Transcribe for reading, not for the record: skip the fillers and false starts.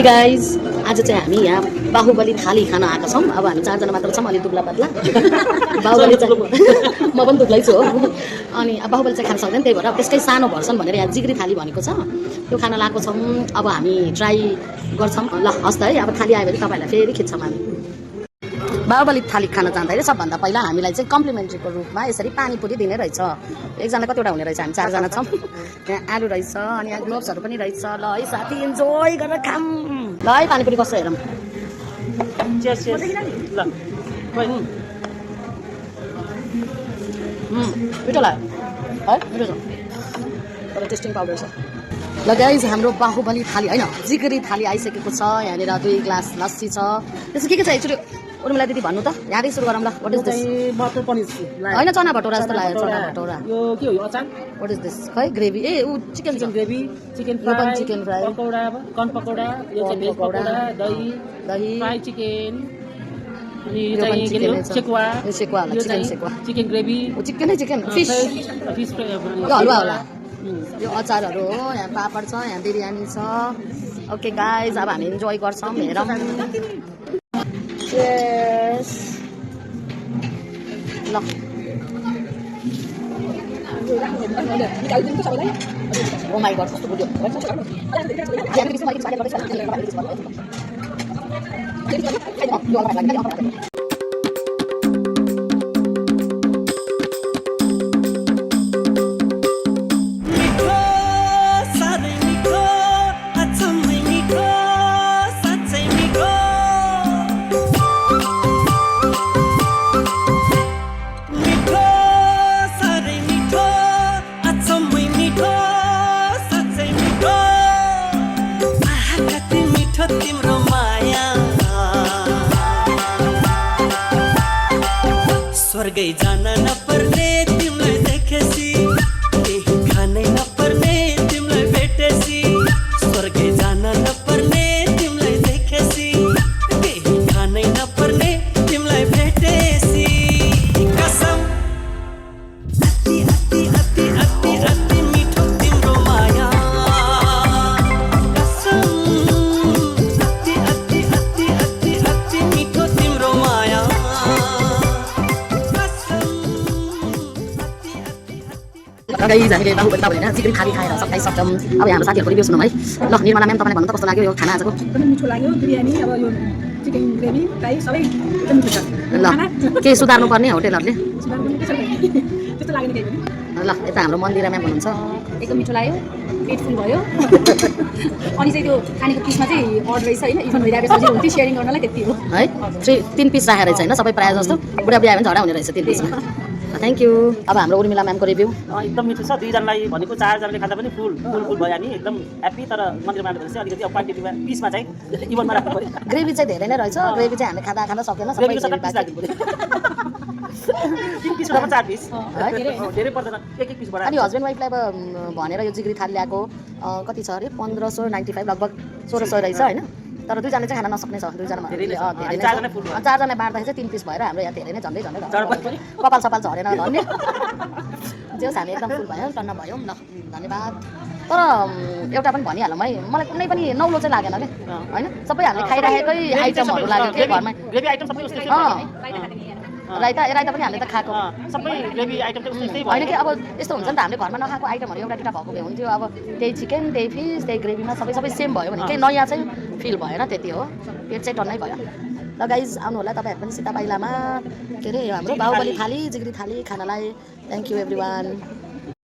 Hi guys, आज चाहिँ हामी यहाँ बाहुबली थाली खान आएको छौँ। अब हामी 4 जना मात्र छौँ, अलि दुब्ला पातला। बाहुबली चाहिँ म पनि दुब्लै छु हो। अनि अब बाहुबली चाहिँ खान सक्दैन, त्यही भएर अब त्यसकै सानो भर्सन भनेर यहाँ जिग्री थाली भनेको छ, त्यो खान लाएको छौँ। अब हामी ट्राई गर्छौँ। ल हस् त है, अब थाली आयो भने तपाईँहरूलाई फेरि खिच्छौँ हामी। बाहुबली थाली खान जाँदाखेरि सबभन्दा पहिला हामीलाई चाहिँ कम्प्लिमेन्ट्रीको रूपमा यसरी पानीपुरी दिने रहेछ। एकजना कतिवटा हुने रहेछ, हामी 4 जना छौँ। यहाँ आलु रहेछ, अनि यहाँ ग्लोभ्सहरू पनि रहेछ। ल है साथी, इन्जोय गरेर खाऊँ। ल है, पानीपुरी कस्तो हेरौँ। मिठो लाग्यो है, मिठो छ तर टेस्टिङ पाउडर छ। ल गाइज, हाम्रो बाहुबली थाली होइन जिग्री थाली आइसकेको छ। यहाँनिर 2 ग्लास लस्सी छ। त्यसो के छ एकचोटि उर्मिला दिदी भन्नु त, यहाँदेखि सुरु गरौँ ल। What is this? मटर पनिर होइन, चना भटौरा जस्तो लाग्यो। चना भटौरा यो के हो? यो अचार। What is this? खै ग्रेभी। ए ऊ चिकन ग्रेभी, चिकन यो पनि chicken fry, pakora, corn pakora, यो चाहिँ भेज पकौडा, दही फ्राई चिकन, अनि यो चाहिँ के हो सेकुवा, यो सेकुवा होला, चिकन सेकुवा, चिकन ग्रेभी, चिकनै चिकन फिस फ्राई, यो हलुवा होला। यो अचारहरू हो, यहाँ पापड छ, यहाँ बिरयानी छ। ओके गाइज, अब हामी इन्जोय गर्छौँ, हेरौँ। Cheers. ल ओ माई गड, कस्तो बुझ्यो। स्वर्गै जान नपर्ने तिमीलाई देखेसी, केही खानै नपर्ने तिमीलाई भेटेसी। स्वर्गै जान नपर्ने तिमीलाई देखेसी, केही खानै नपर्ने तिमीलाई भेटेसी। कसम अति अति अति अति अति मिठो तिम्रो माया। कसम अति अति अति अति अति मिठो तिम्रो माया। गाइज, हामीले बाहुबली होइन जिग्री थाली खाएर सबै सक्छौँ। अब हाम्रो साथीहरूको रिभ्यू सुनौँ है। ल निर्मला म्याम, तपाईँलाई भन्नु त कस्तो लाग्यो यो खाना आजको? एकदमै मिठो लाग्यो। बिरयानी, अब यो चिकन ग्रेभी फ्राई सबै एकदम मिठो छ। ल के सुधार्नुपर्ने होटेलहरूले? त्यस्तो लाग्ने केही पनि। ल यता हाम्रो मन्दिरा म्याम हुनुहुन्छ। एकदम मिठो लाग्यो, पेट फुल भयो। अनि चाहिँ त्यो खानेको पिसमा चाहिँ अर्डर रहेछ होइन, इभन भइरहेको छ चाहिँ हुन्थ्यो सेयरिङ गर्नलाई, त्यति हो है। 3 पिस राखेर रहेछ होइन, सबै प्रायः जस्तो बुढा बुढी आयो भने झडा हुने रहेछ 3 पिसमा। Thank you. अब हाम्रो उर्मिला म्यामको रिभ्यू। एकदम मिठो छ। 2 जनालाई भनेको 4 जनाले खाँदा पनि फुल भयो हामी एकदम ह्याप्पी। तर मन्दिरमा चाहिँ अलिकति अब क्वान्टिटीमा पिसमा चाहिँ इभनमा राख्नु पर्यो। ग्रेभी चाहिँ धेरै नै रहेछ। ग्रेभी चाहिँ हामीले खाँदा सकेन, सबै ग्रेभी 7 पिस राख्नु पर्यो। 3 पिस भन्दा 4 पिस धेरै पर्दैन, एक पिस बढाएर। अनि हस्बेन्ड वाइफलाई अब भनेर यो जिग्री थाली ल्याएको कति छ अरे 1595 लगभग 1600 रहेछ होइन। तर 2 जना चाहिँ खान नसक्ने छ। 2 जना धेरै नै 4 जना बाँड्दाखेरि चाहिँ 3 पिस भएर हाम्रो यहाँ धेरै नै झन्डै कपाल सपाल झरेन धन्य। जेस हामी एकदम फुल भयो, टन्न भयो। ल धन्यवाद। तर एउटा पनि भनिहालौँ है, मलाई कुनै पनि नौलो चाहिँ लागेन कि होइन। सबै हामीले खाइराखेकै आइटमहरू लाग्यो कि घरमा। ग्रेभी आइटम सबै उस्तै छ। राइता पनि हामीले त खाएको सबै ग्रेभी आइटम चाहिँ उस्तै होइन कि। अब यस्तो हुन्छ नि त, हामीले घरमा नखाएको आइटमहरू एउटा दुइटा भएको भए हुन्थ्यो। अब त्यही चिकन, त्यही फिस, त्यही ग्रेभीमा सबै सेम भयो भने केही नयाँ चाहिँ फिल भएन, त्यति हो। पेट चाहिँ टन्नै भयो। ल गाइज, आउनु होला तपाईँहरू पनि सीता पाइलामा, के अरे हाम्रो बाहुबली थाली जिग्री थाली खानलाई। Thank you every one.